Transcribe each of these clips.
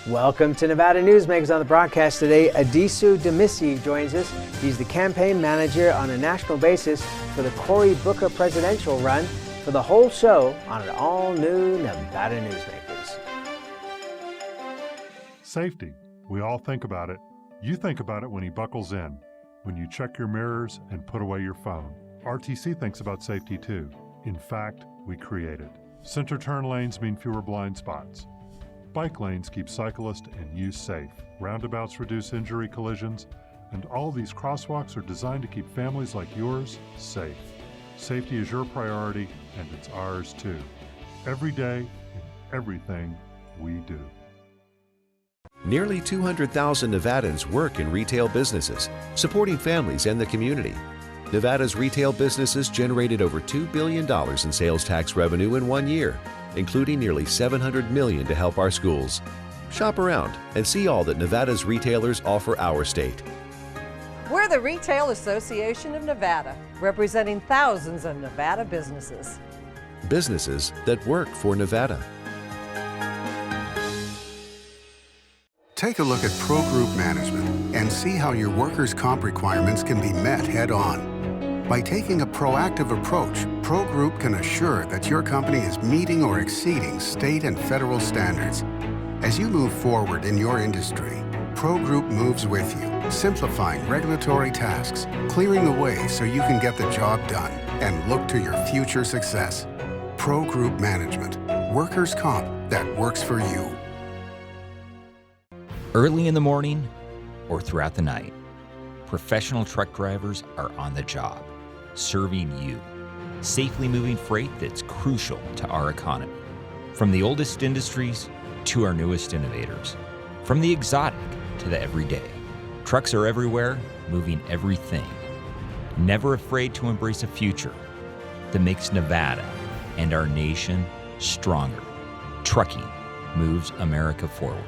Welcome to Nevada Newsmakers. On the broadcast today, Addisu Demissie joins us. He's the campaign manager on a national basis for the Cory Booker presidential run. For the whole show on an all-new Nevada Newsmakers. Safety. We all think about it. You think about it when he buckles in, when you check your mirrors and put away your phone. RTC thinks about safety too. In fact, we create it. Center turn lanes mean fewer blind spots. Bike lanes keep cyclists and you safe. Roundabouts reduce injury collisions, and all these crosswalks are designed to keep families like yours safe. Safety is your priority, and it's ours too. Every day, in everything we do. Nearly 200,000 Nevadans work in retail businesses, supporting families and the community. Nevada's retail businesses generated over $2 billion in sales tax revenue in 1 year, including nearly $700 million to help our schools. Shop around and see all that Nevada's retailers offer our state. We're the Retail Association of Nevada, representing thousands of Nevada businesses. Businesses that work for Nevada. Take a look at Pro Group Management and see how your workers' comp requirements can be met head-on. By taking a proactive approach, Pro Group can assure that your company is meeting or exceeding state and federal standards. As you move forward in your industry, Pro Group moves with you, simplifying regulatory tasks, clearing the way so you can get the job done and look to your future success. Pro Group Management, workers' comp that works for you. Early in the morning or throughout the night, professional truck drivers are on the job, serving you, safely moving freight that's crucial to our economy. From the oldest industries to our newest innovators, from the exotic to the everyday, trucks are everywhere, moving everything. Never afraid to embrace a future that makes Nevada and our nation stronger. Trucking moves America forward.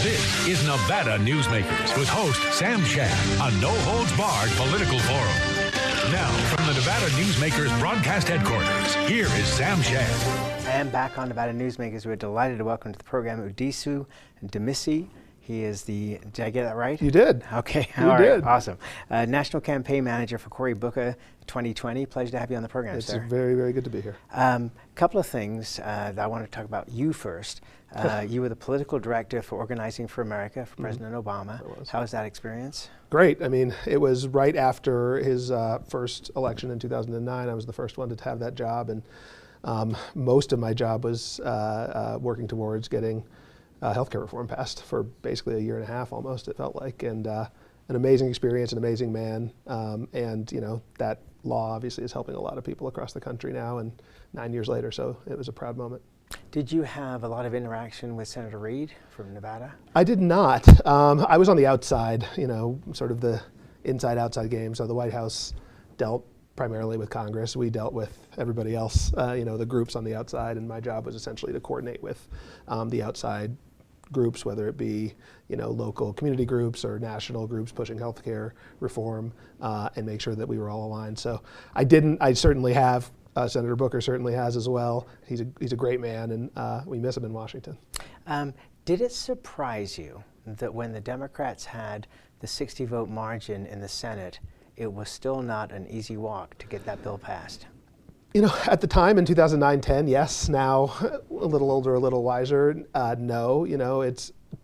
This is Nevada Newsmakers with host Sam Shad, a no-holds-barred political forum. Now, from the Nevada Newsmakers broadcast headquarters, here is Sam Shad. And back on Nevada Newsmakers, we're delighted to welcome to the program Addisu Demissie. He is the, did I get that right? You did. Okay, you all right, did. Awesome. National Campaign Manager for Cory Booker 2020. Pleasure to have you on the program, sir. It's very, very good to be here. Couple of things that I want to talk about you first. You were the political director for Organizing for America for President Obama. How was that experience? Great. I mean, it was right after his first election in 2009. I was the first one to have that job, and most of my job was working towards getting healthcare reform passed for basically a year and a half almost, it felt like, and an amazing experience, an amazing man, and you know, that law obviously is helping a lot of people across the country now, and 9 years later, so it was a proud moment. Did you have a lot of interaction with Senator Reid from Nevada? I did not. I was on the outside, you know, sort of the inside-outside game, so the White House dealt primarily with Congress. We dealt with everybody else, you know, the groups on the outside, and my job was essentially to coordinate with the outside groups, whether it be, you know, local community groups or national groups pushing healthcare reform, and make sure that we were all aligned. So I certainly have, Senator Booker certainly has as well. He's a great man, and we miss him in Washington. Did it surprise you that when the Democrats had the 60-vote margin in the Senate, it was still not an easy walk to get that bill passed? You know, at the time in 2009-10, yes. Now, a little older, a little wiser, no. You know,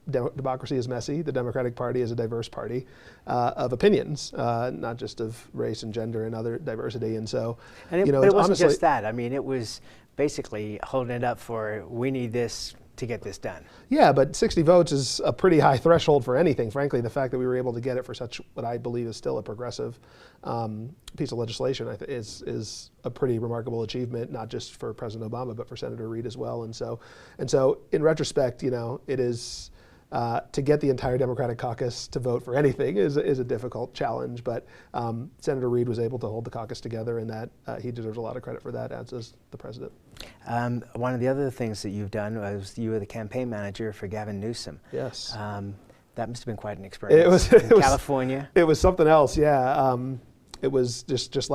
democracy is messy. The Democratic Party is a diverse party of opinions, not just of race and gender and other diversity. And so, but it wasn't honestly just that. I mean, it was basically holding it up for, we need this to get this done. Yeah, but 60 votes is a pretty high threshold for anything. Frankly, the fact that we were able to get it for such what I believe is still a progressive piece of legislation is a pretty remarkable achievement, not just for President Obama, but for Senator Reid as well. And so in retrospect, you know, it is to get the entire Democratic caucus to vote for anything is a difficult challenge. But Senator Reid was able to hold the caucus together, and that he deserves a lot of credit for that, as does the president. One of the other things that you've done was you were the campaign manager for Gavin Newsom. Yes. That must have been quite an experience. It was California. It was something else, yeah. It was just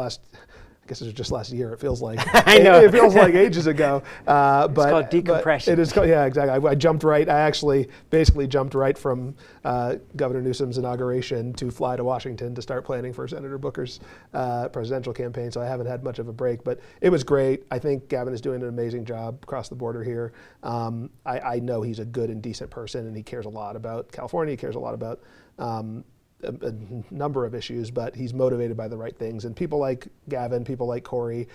guess it was just last year. It feels like I know. It feels like ages ago. It's called decompression. It is called, yeah, exactly. I jumped right. I actually basically jumped right from Governor Newsom's inauguration to fly to Washington to start planning for Senator Booker's presidential campaign. So I haven't had much of a break, but it was great. I think Gavin is doing an amazing job across the border here. I know he's a good and decent person, and he cares a lot about California. He cares a lot about a number of issues, but he's motivated by the right things. And people like Gavin, people like Cory,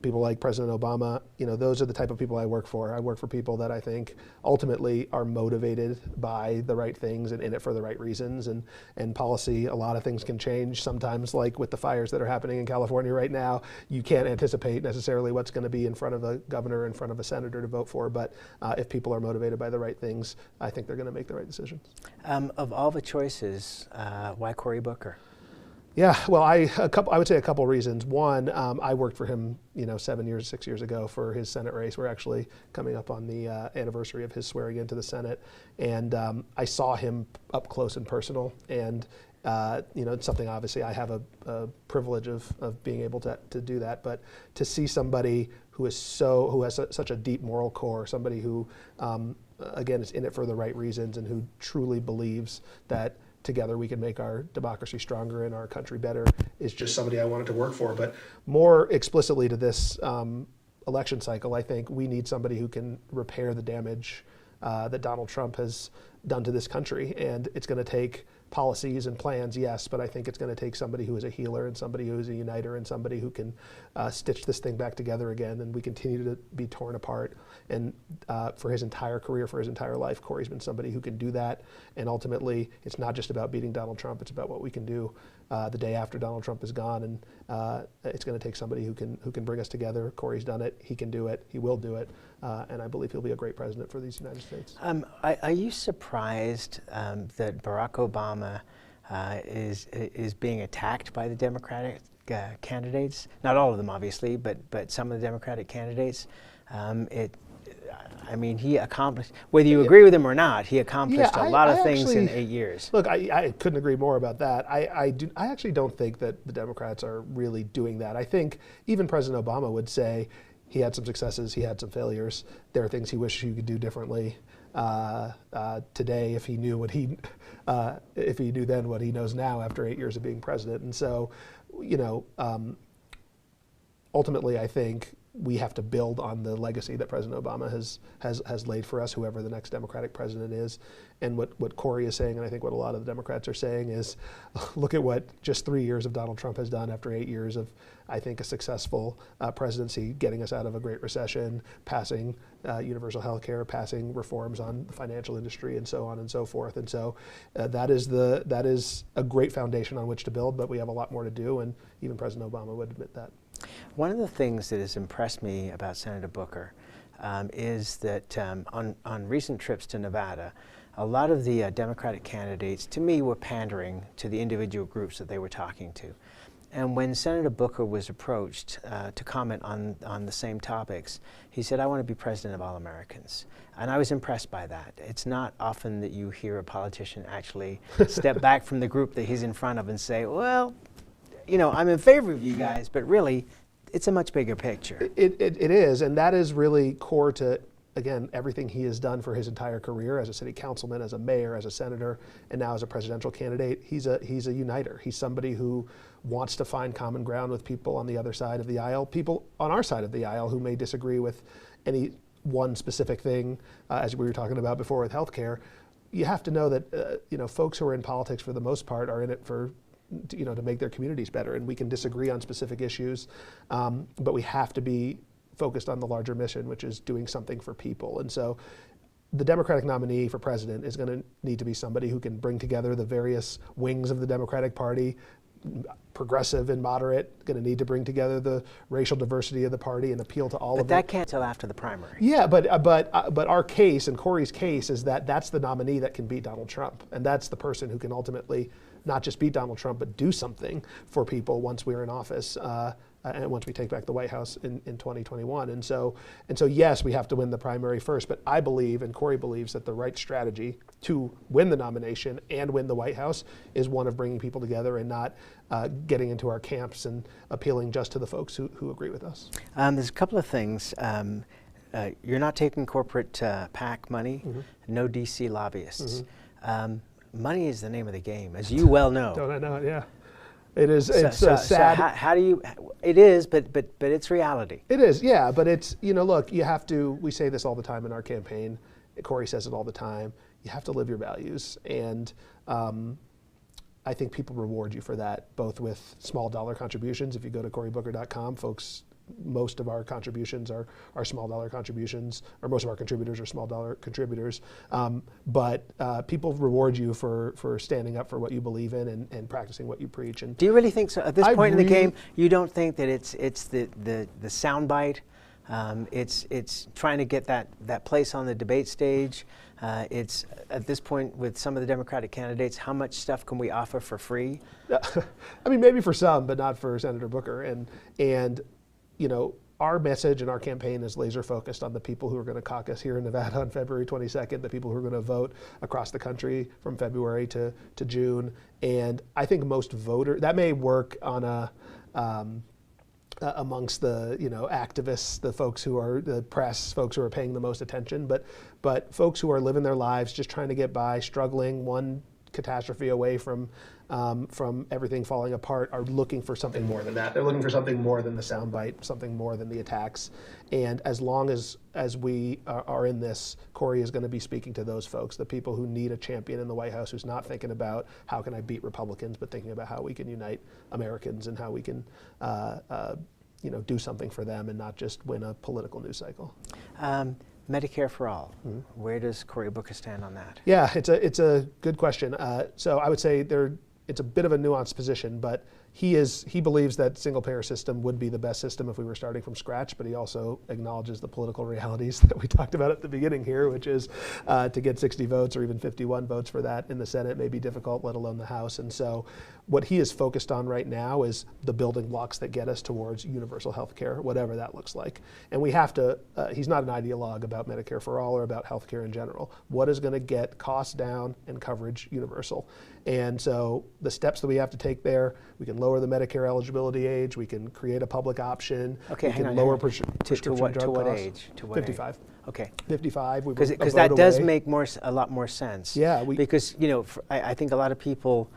people like President Obama, those are the type of people I work for. I work for people that I think ultimately are motivated by the right things and in it for the right reasons. And policy, a lot of things can change. Sometimes, like with the fires that are happening in California right now, you can't anticipate necessarily what's going to be in front of a governor, in front of a senator to vote for. But if people are motivated by the right things, I think they're going to make the right decisions. Of all the choices, why Cory Booker? Yeah, well, I would say a couple reasons. One, I worked for him, 6 years ago for his Senate race. We're actually coming up on the anniversary of his swearing into the Senate, and I saw him up close and personal. And it's something obviously I have a privilege of being able to do that. But to see somebody who has such a deep moral core, somebody who again is in it for the right reasons and who truly believes that together we can make our democracy stronger and our country better, is just somebody I wanted to work for. But more explicitly to this election cycle, I think we need somebody who can repair the damage that Donald Trump has done to this country. And it's going to take policies and plans, yes, but I think it's going to take somebody who is a healer and somebody who is a uniter and somebody who can stitch this thing back together again. And we continue to be torn apart. And for his entire career, for his entire life, Cory's been somebody who can do that. And ultimately, it's not just about beating Donald Trump, it's about what we can do the day after Donald Trump is gone. And it's going to take somebody who can bring us together. Cory's done it, he can do it, he will do it. And I believe he'll be a great president for these United States. Are you surprised that Barack Obama is being attacked by the Democratic candidates? Not all of them, obviously, but some of the Democratic candidates. He accomplished, whether you agree with him or not, he accomplished a lot of things in 8 years. Look, I couldn't agree more about that. I actually don't think that the Democrats are really doing that. I think even President Obama would say he had some successes, he had some failures. There are things he wished he could do differently today if he knew then what he knows now after 8 years of being president. And so, ultimately, I think we have to build on the legacy that President Obama has laid for us, whoever the next Democratic president is. And what Cory is saying, and I think what a lot of the Democrats are saying, is look at what just 3 years of Donald Trump has done after 8 years of, I think, a successful presidency, getting us out of a great recession, passing universal health care, passing reforms on the financial industry, and so on and so forth. And so that is a great foundation on which to build, but we have a lot more to do, and even President Obama would admit that. One of the things that has impressed me about Senator Booker is that on recent trips to Nevada, a lot of the Democratic candidates, to me, were pandering to the individual groups that they were talking to. And when Senator Booker was approached to comment on the same topics, he said, "I want to be president of all Americans." And I was impressed by that. It's not often that you hear a politician actually step back from the group that he's in front of and say, well, I'm in favor of you guys, but really, it's a much bigger picture. It is, and that is really core to, again, everything he has done for his entire career as a city councilman, as a mayor, as a senator, and now as a presidential candidate. He's a uniter. He's somebody who wants to find common ground with people on the other side of the aisle, people on our side of the aisle who may disagree with any one specific thing, as we were talking about before with healthcare. You have to know that folks who are in politics for the most part are in it for to make their communities better, and we can disagree on specific issues, but we have to be focused on the larger mission, which is doing something for people. And so the Democratic nominee for president is going to need to be somebody who can bring together the various wings of the Democratic Party, progressive and moderate, going to need to bring together the racial diversity of the party and appeal to all of them. But that can't till after the primary. Yeah, but our case and Cory's case is that that's the nominee that can beat Donald Trump, and that's the person who can ultimately not just beat Donald Trump, but do something for people once we're in office. and once we take back the White House in 2021. And so yes, we have to win the primary first, but I believe, and Cory believes, that the right strategy to win the nomination and win the White House is one of bringing people together and not getting into our camps and appealing just to the folks who agree with us. There's a couple of things. You're not taking corporate PAC money, no DC lobbyists. Money is the name of the game, as you well know. Don't I know it? Yeah. It is. It's sad. So how do you? It is, but it's reality. It is, yeah. But it's, look, you have to. We say this all the time in our campaign. Cory says it all the time. You have to live your values, and I think people reward you for that, both with small dollar contributions. If you go to corybooker.com, folks, most of our contributions are small dollar contributions, or most of our contributors are small dollar contributors. But people reward you for standing up for what you believe in and practicing what you preach. And do you really think so? At this point in the game, you don't think that it's the soundbite? It's trying to get that place on the debate stage. It's at this point with some of the Democratic candidates, how much stuff can we offer for free? I mean, maybe for some, but not for Senator Booker. And our message and our campaign is laser focused on the people who are going to caucus here in Nevada on February 22nd, the people who are going to vote across the country from February to June. And I think most voters, that may work on amongst the activists, the folks who are the press, folks who are paying the most attention, but folks who are living their lives just trying to get by, struggling, one catastrophe away from everything falling apart, are looking for something more than that. They're looking for something more than the soundbite, something more than the attacks. And as long as we are in this, Cory is going to be speaking to those folks, the people who need a champion in the White House who's not thinking about how can I beat Republicans, but thinking about how we can unite Americans and how we can do something for them and not just win a political news cycle. Medicare for all. Where does Cory Booker stand on that? Yeah, it's a good question. So I would say it's a bit of a nuanced position, but he believes that single-payer system would be the best system if we were starting from scratch, but he also acknowledges the political realities that we talked about at the beginning here, which is to get 60 votes or even 51 votes for that in the Senate may be difficult, let alone the House. And so what he is focused on right now is the building blocks that get us towards universal health care, whatever that looks like. And we have to, he's not an ideologue about Medicare for all or about health care in general. What is going to get costs down and coverage universal? And so the steps that we have to take there, we can lower the Medicare eligibility age, we can create a public option, okay, we can lower prescription drug costs. To what age? To what 55. Age? Okay. 55. Because that does make a lot more sense. Yeah. Because I think a lot of people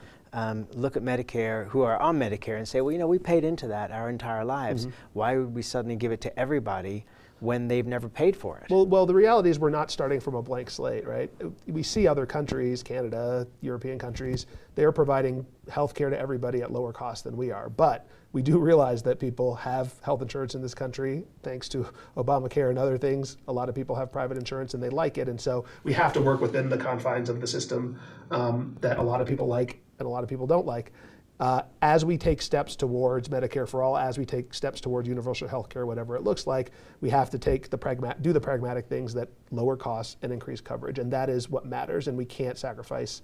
look at Medicare, who are on Medicare, and say, well, we paid into that our entire lives. Why would we suddenly give it to everybody when they've never paid for it? Well, the reality is we're not starting from a blank slate, right? We see other countries, Canada, European countries, they're providing health care to everybody at lower cost than we are. But we do realize that people have health insurance in this country, thanks to Obamacare and other things. A lot of people have private insurance and they like it. And so we have to work within the confines of the system that a lot of people like and a lot of people don't like. As we take steps towards Medicare for all, as we take steps towards universal health care, whatever it looks like, we have to do the pragmatic things that lower costs and increase coverage. And that is what matters. And we can't sacrifice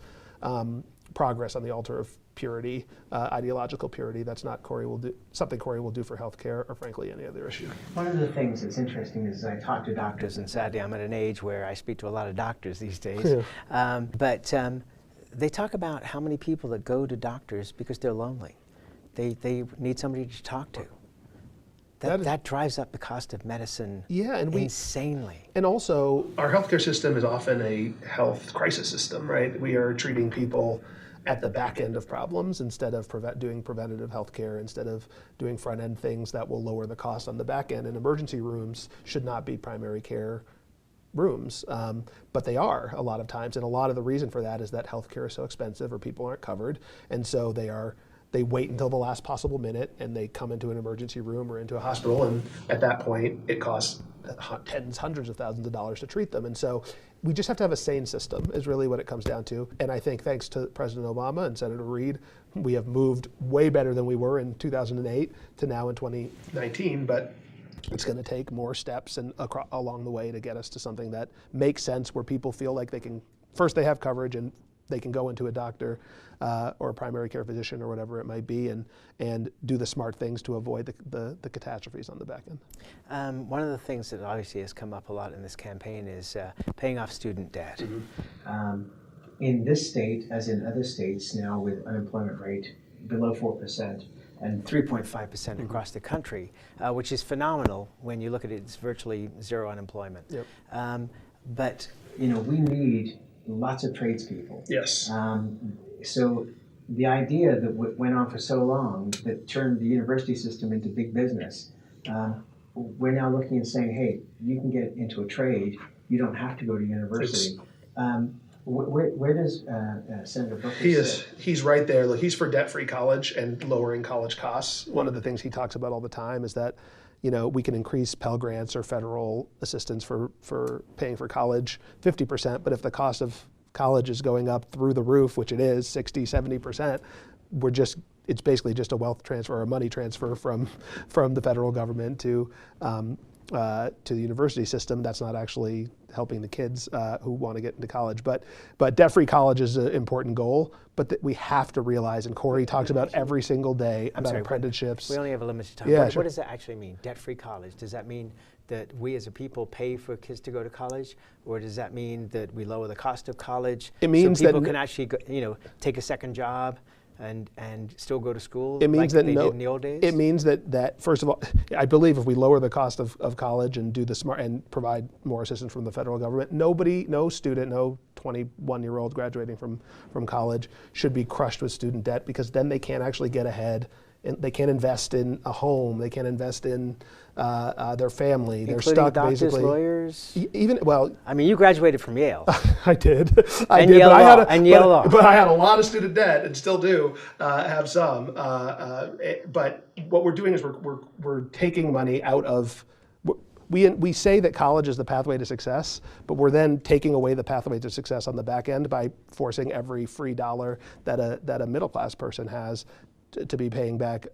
progress on the altar of purity, ideological purity. That's not something Cory will do for health care or frankly any other issue. One of the things that's interesting is I talk to doctors, and sadly I'm at an age where I speak to a lot of doctors these days. Yeah. They talk about how many people that go to doctors because they're lonely. They need somebody to talk to. That drives up the cost of medicine insanely. And also, our healthcare system is often a health crisis system, right? We are treating people at the back end of problems instead of doing preventative health care, instead of doing front end things that will lower the cost on the back end. And emergency rooms should not be primary care rooms, but they are a lot of times, and a lot of the reason for that is that healthcare is so expensive or people aren't covered, and so they wait until the last possible minute and they come into an emergency room or into a hospital, and at that point it costs hundreds of thousands of dollars to treat them. And so we just have to have a sane system is really what it comes down to. And I think thanks to President Obama and Senator Reid, we have moved way better than we were in 2008 to now in 2019, but it's going to take more steps and along the way to get us to something that makes sense, where people feel like they have coverage, and they can go into a doctor or a primary care physician or whatever it might be, and do the smart things to avoid the catastrophes on the back end. One of the things that obviously has come up a lot in this campaign is paying off student debt. In this state, as in other states now with unemployment rate below 4%, and 3.5% across the country, which is phenomenal when you look at it. It's virtually zero unemployment. Yep. But we need lots of tradespeople. Yes. So the idea that went on for so long that turned the university system into big business, we're now looking and saying, hey, you can get into a trade. You don't have to go to university. Where does Senator Booker sit? He's right there. Look, he's for debt-free college and lowering college costs. One of the things he talks about all the time is that, we can increase Pell Grants or federal assistance for paying for college 50%, but if the cost of college is going up through the roof, which it is, 60, 70%, it's basically just a wealth transfer or a money transfer from the federal government to the university system. That's not actually helping the kids who want to get into college. But debt-free college is an important goal, but we have to realize, and Cory talks about every single day about apprenticeships. We only have a limited time. Yeah, what does that actually mean, debt-free college? Does that mean that we as a people pay for kids to go to college, or does that mean that we lower the cost of college? It means so people that can actually go, take a second job and still go to school. It means like that they did in the old days? It means that first of all, I believe if we lower the cost of college and do the smart and provide more assistance from the federal government, no student, no 21-year-old graduating from college should be crushed with student debt, because then they can't actually get ahead. And they can't invest in a home. They can't invest in their family. They're stuck doctors, basically. Lawyers. I mean, you graduated from Yale. I did. Yale Law. But I had a lot of student debt, and still do have some. But what we're doing is we're taking money out of. We say that college is the pathway to success, but we're then taking away the pathway to success on the back end by forcing every free dollar that a middle class person has to be paying back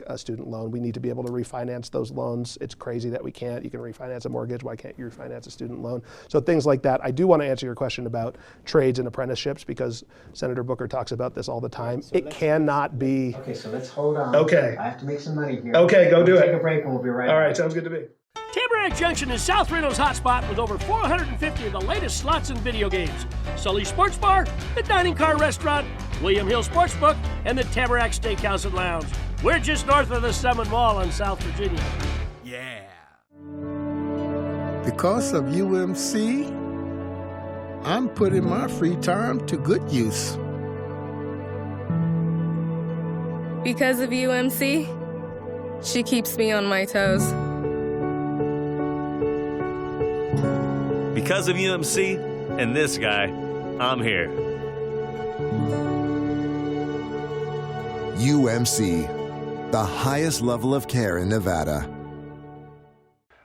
a student loan. We need to be able to refinance those loans. It's crazy that we can't. You can refinance a mortgage. Why can't you refinance a student loan? So things like that. I do want to answer your question about trades and apprenticeships, because Senator Booker talks about this all the time. So it cannot be. Okay, so let's hold on. Okay. I have to make some money here. Okay, go do it. Take a break and we'll be right back. All right, sounds good to me. Tamarack Junction is South Reno's hotspot with over 450 of the latest slots and video games. Sully Sports Bar, the Dining Car Restaurant, William Hill Sportsbook, and the Tamarack Steakhouse and Lounge. We're just north of the Summit Mall in South Virginia. Yeah. Because of UMC, I'm putting my free time to good use. Because of UMC, she keeps me on my toes. Because of UMC and this guy, I'm here. UMC, the highest level of care in Nevada.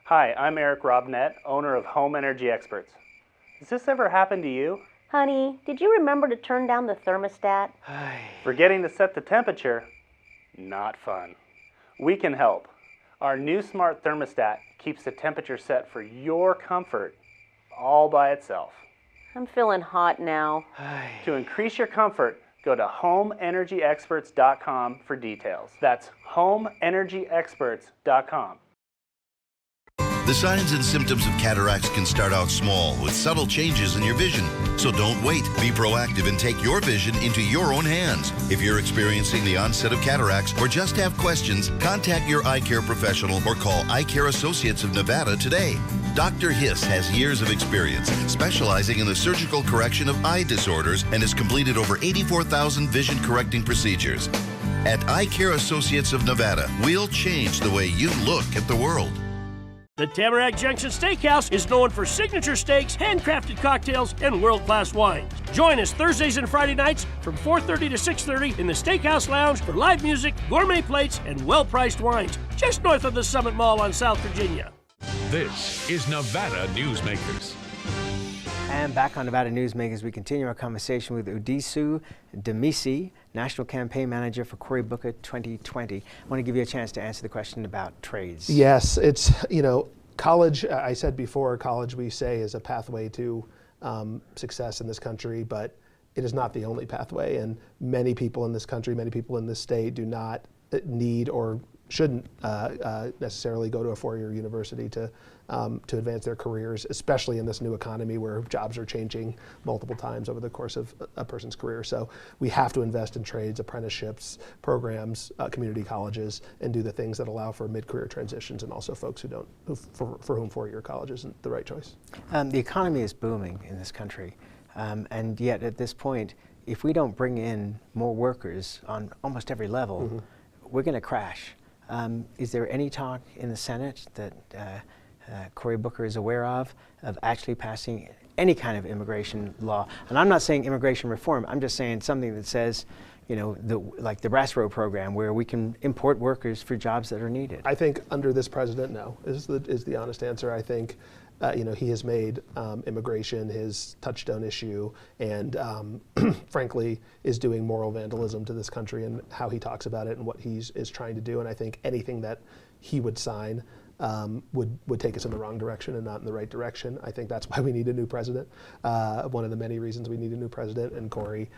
Hi, I'm Eric Robnett, owner of Home Energy Experts. Has this ever happened to you? Honey, did you remember to turn down the thermostat? Forgetting to set the temperature? Not fun. We can help. Our new smart thermostat keeps the temperature set for your comfort all by itself. I'm feeling hot now. To increase your comfort, go to homeenergyexperts.com for details. That's homeenergyexperts.com. The signs and symptoms of cataracts can start out small with subtle changes in your vision. So don't wait. Be proactive and take your vision into your own hands. If you're experiencing the onset of cataracts or just have questions, contact your eye care professional or call Eye Care Associates of Nevada today. Dr. Hiss has years of experience specializing in the surgical correction of eye disorders and has completed over 84,000 vision correcting procedures. At Eye Care Associates of Nevada, we'll change the way you look at the world. The Tamarack Junction Steakhouse is known for signature steaks, handcrafted cocktails, and world-class wines. Join us Thursdays and Friday nights from 4:30 to 6:30 in the Steakhouse Lounge for live music, gourmet plates, and well-priced wines, just north of the Summit Mall on South Virginia. This is Nevada Newsmakers. And back on Nevada Newsmakers, we continue our conversation with Addisu Demissie, National Campaign Manager for Cory Booker 2020. I want to give you a chance to answer the question about trades. Yes, it's, college, I said before, college we say is a pathway to success in this country, but it is not the only pathway, and many people in this country, many people in this state do not need or shouldn't necessarily go to a four-year university to advance their careers, especially in this new economy where jobs are changing multiple times over the course of a person's career. So we have to invest in trades, apprenticeships, programs, community colleges, and do the things that allow for mid-career transitions, and also folks for whom four-year college isn't the right choice. The economy is booming in this country, and yet at this point, if we don't bring in more workers on almost every level, we're going to crash. Is there any talk in the Senate that Cory Booker is aware of actually passing any kind of immigration law? And I'm not saying immigration reform, I'm just saying something that says, you know, like the RASRO program, where we can import workers for jobs that are needed. I think under this president, no, is the honest answer. I think he has made immigration his touchstone issue, and frankly is doing moral vandalism to this country and how he talks about it and what he is trying to do. And I think anything that he would sign would take us in the wrong direction and not in the right direction. I think that's why we need a new president. One of the many reasons we need a new president, and Cory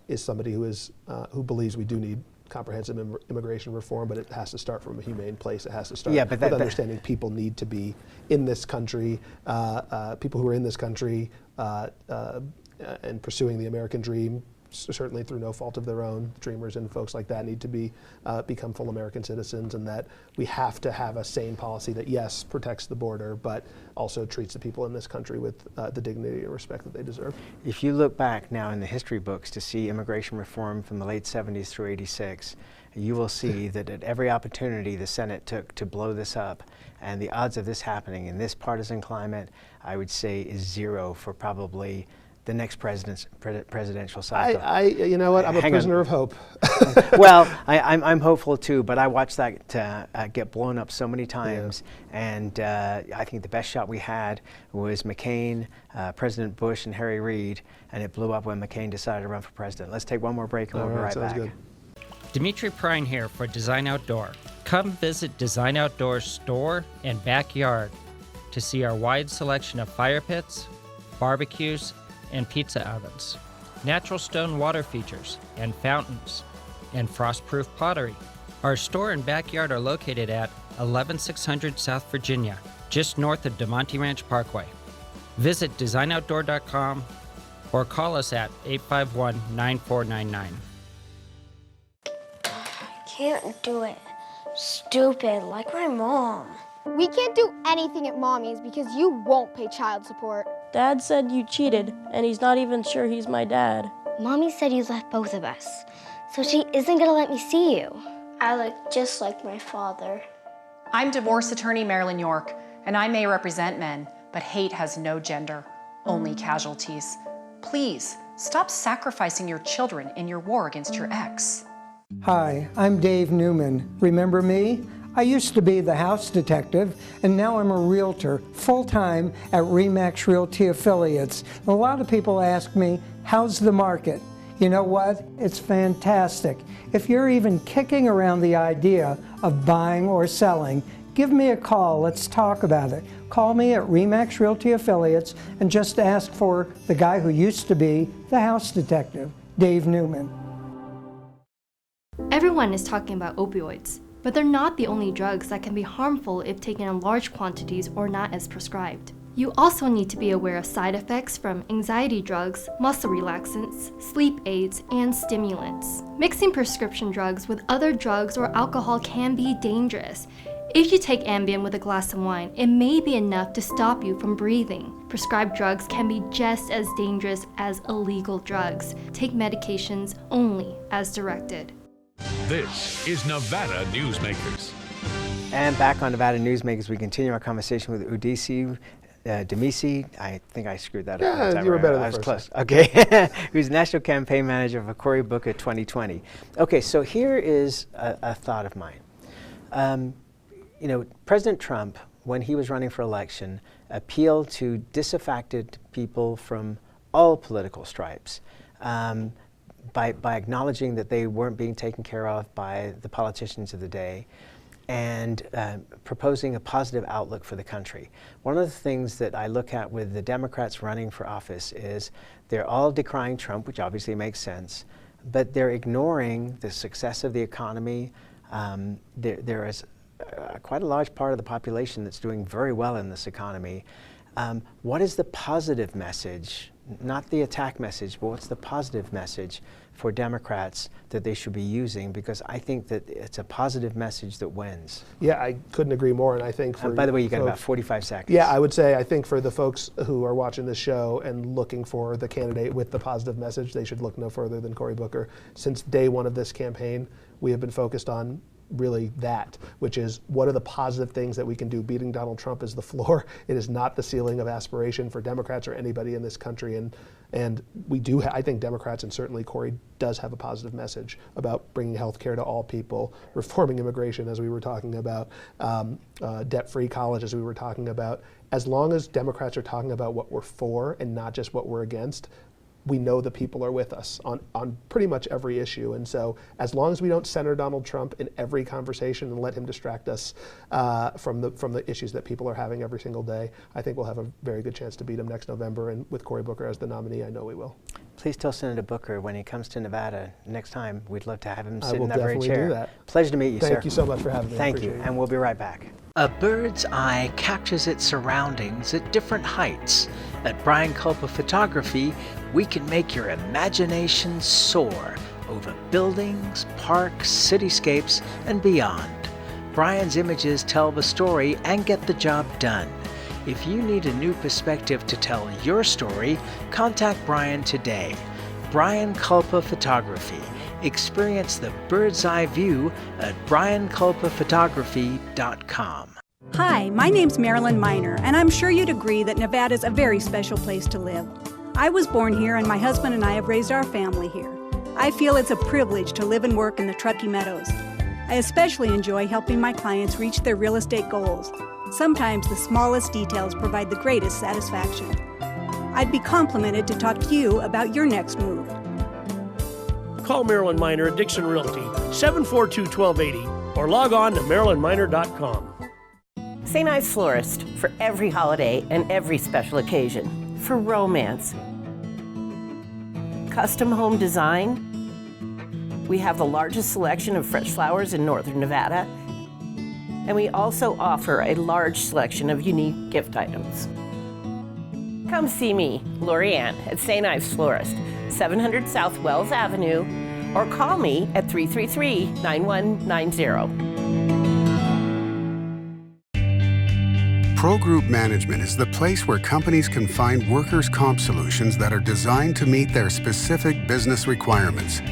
is somebody who believes we do need comprehensive immigration reform, but it has to start from a humane place. It has to start with understanding people need to be in this country, people who are in this country and pursuing the American dream, certainly through no fault of their own. Dreamers and folks like that need to become full American citizens, and that we have to have a sane policy that, yes, protects the border, but also treats the people in this country with the dignity and respect that they deserve. If you look back now in the history books to see immigration reform from the late 70s through 86, you will see that at every opportunity the Senate took to blow this up, and the odds of this happening in this partisan climate, I would say, is zero for probably the next presidential cycle. You know what? I'm a prisoner of hope. Well, I'm hopeful too, but I watched that get blown up so many times, and I think the best shot we had was McCain, President Bush, and Harry Reid, and it blew up when McCain decided to run for president. Let's take one more break and we'll be right back. Good. Dimitri Prine here for Design Outdoor. Come visit Design Outdoor's store and backyard to see our wide selection of fire pits, barbecues, and pizza ovens, natural stone water features and fountains, and frost-proof pottery. Our store and backyard are located at 11600 South Virginia, just north of DeMonte Ranch Parkway. Visit designoutdoor.com or call us at 851-9499. Can't do it. Stupid, like my mom. We can't do anything at Mommy's because you won't pay child support. Dad said you cheated, and he's not even sure he's my dad. Mommy said you left both of us, so she isn't gonna let me see you. I look just like my father. I'm divorce attorney Marilyn York, and I may represent men, but hate has no gender, only casualties. Please, stop sacrificing your children in your war against your ex. Hi, I'm Dave Newman. Remember me? I used to be the house detective, and now I'm a realtor, full-time at RE/MAX Realty Affiliates. A lot of people ask me, how's the market? You know what? It's fantastic. If you're even kicking around the idea of buying or selling, give me a call. Let's talk about it. Call me at RE/MAX Realty Affiliates and just ask for the guy who used to be the house detective, Dave Newman. Everyone is talking about opioids, but they're not the only drugs that can be harmful if taken in large quantities or not as prescribed. You also need to be aware of side effects from anxiety drugs, muscle relaxants, sleep aids, and stimulants. Mixing prescription drugs with other drugs or alcohol can be dangerous. If you take Ambien with a glass of wine, it may be enough to stop you from breathing. Prescribed drugs can be just as dangerous as illegal drugs. Take medications only as directed. This is Nevada Newsmakers. And back on Nevada Newsmakers, we continue our conversation with Addisu, Demissie. I think I screwed that up. Yeah, you were better than I was first. close. Okay. Who's National Campaign Manager for Cory Booker 2020. Okay, so here is a thought of mine. President Trump, when he was running for election, appealed to disaffected people from all political stripes. By acknowledging that they weren't being taken care of by the politicians of the day. and proposing a positive outlook for the country. One of the things that I look at with the Democrats running for office is they're all decrying Trump, which obviously makes sense, but they're ignoring the success of the economy. There is quite a large part of the population that's doing very well in this economy. What is the positive message, not the attack message, but what's the positive message for Democrats that they should be using? Because I think that it's a positive message that wins. Yeah, I couldn't agree more. And I think by the way, you got about 45 seconds. Yeah, I would say I think for the folks who are watching this show and looking for the candidate with the positive message, they should look no further than Cory Booker. Since day one of this campaign, we have been focused on really that, which is what are the positive things that we can do. Beating Donald Trump is the floor. It is not the ceiling of aspiration for Democrats or anybody in this country. And we do, I think Democrats, and certainly Cory does have a positive message about bringing health care to all people, reforming immigration, as we were talking about, debt-free college, as we were talking about. As long as Democrats are talking about what we're for and not just what we're against, we know the people are with us on pretty much every issue. And so as long as we don't center Donald Trump in every conversation and let him distract us from the issues that people are having every single day, I think we'll have a very good chance to beat him next November. And with Cory Booker as the nominee, I know we will. Please tell Senator Booker when he comes to Nevada next time, we'd love to have him sit in that very chair. I will definitely do that. Pleasure to meet you, sir. Thank you so much for having me. Thank you, and we'll be right back. A bird's eye captures its surroundings at different heights. At Brian Culpa Photography, we can make your imagination soar over buildings, parks, cityscapes, and beyond. Brian's images tell the story and get the job done. If you need a new perspective to tell your story, contact Brian today. Brian Culpa Photography. Experience the bird's eye view at brianculpaphotography.com. Hi, my name's Marilyn Miner, and I'm sure you'd agree that Nevada's a very special place to live. I was born here, and my husband and I have raised our family here. I feel it's a privilege to live and work in the Truckee Meadows. I especially enjoy helping my clients reach their real estate goals. Sometimes the smallest details provide the greatest satisfaction. I'd be complimented to talk to you about your next move. Call Marilyn Miner at Dixon Realty, 742-1280, or log on to marilynminer.com. St. Ives Florist, for every holiday and every special occasion. For romance. Custom home design. We have the largest selection of fresh flowers in northern Nevada. And we also offer a large selection of unique gift items. Come see me, Lori Ann, at St. Ives Florist, 700 South Wells Avenue, or call me at 333-9190. Pro Group Management is the place where companies can find workers' comp solutions that are designed to meet their specific business requirements.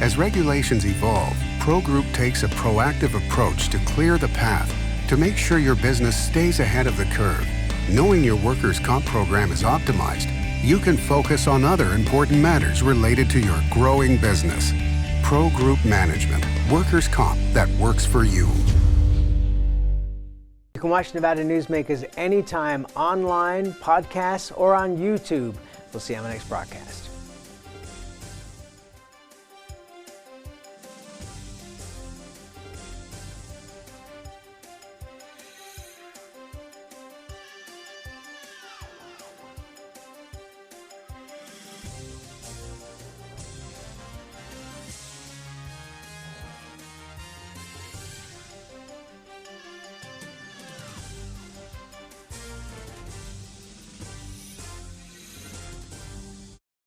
As regulations evolve, Pro Group takes a proactive approach to clear the path to make sure your business stays ahead of the curve. Knowing your workers' comp program is optimized, you can focus on other important matters related to your growing business. Pro Group Management, workers' comp that works for you. You can watch Nevada Newsmakers anytime online, podcasts, or on YouTube. We'll see you on the next broadcast.